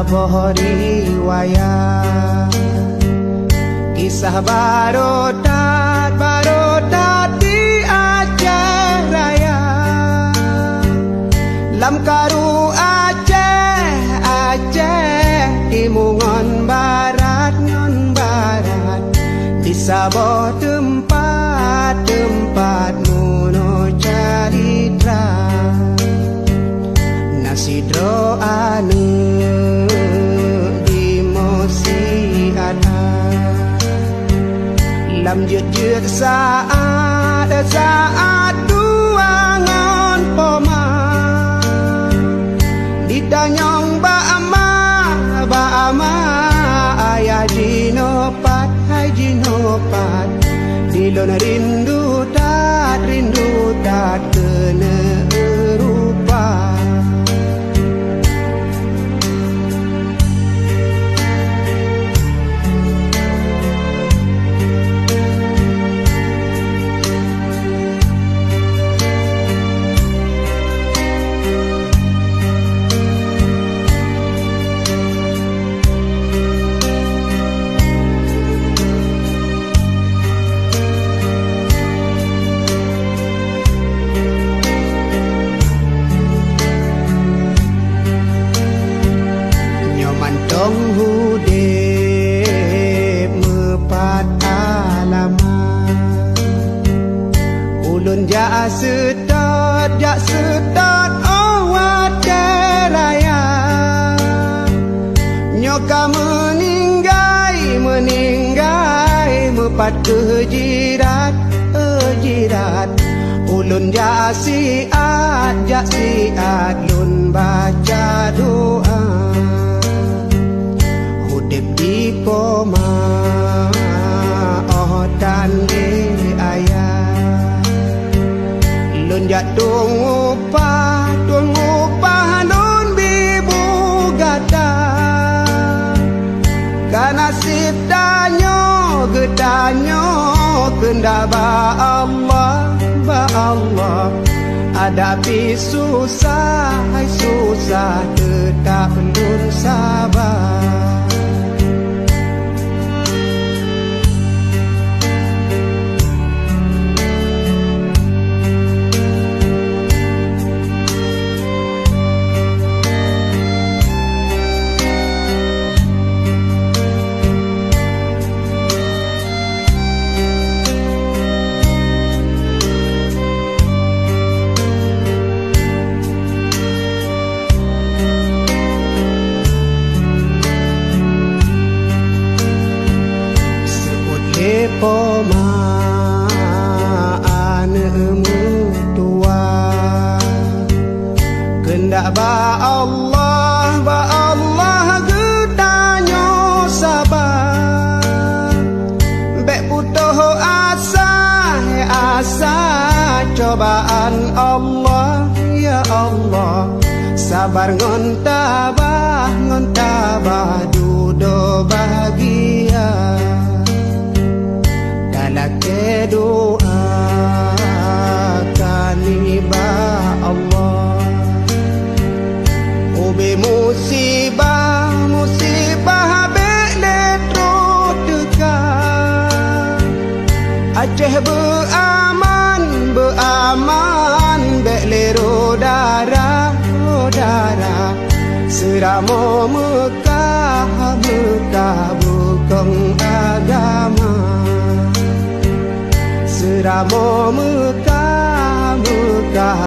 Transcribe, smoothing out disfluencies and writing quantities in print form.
Saboh riwayat kisah barodat di Aceh Raya. Lam karu Aceh timungon barat di Saboh tempat muno calitra nasidro anu di mosi ada lam jut saat duangan poma ditanyong ba'ama ayah jinopat hai jinopat dilon rindu dat kena rupa. Dong hudip mepat alamat ulun jak sedot awat raya nyoka meninggai mepat ke jirat ulun jak siat lun baca doa di koma dan di ayah lun jatuh ngupah lun bibu gata kanasib gedanyo kenda ba Allah hadapi susah tetap lun sabar. Poma anemu tua kendak ba Allah getanyo sabar bek putuh asa cobaan Allah ya Allah sabar ngon tabah dudo bahagia laki doa kaniba Allah ube musibah beletro dekat Aceh beaman belero darah seramo Mekah bukan agama Seramo Mekah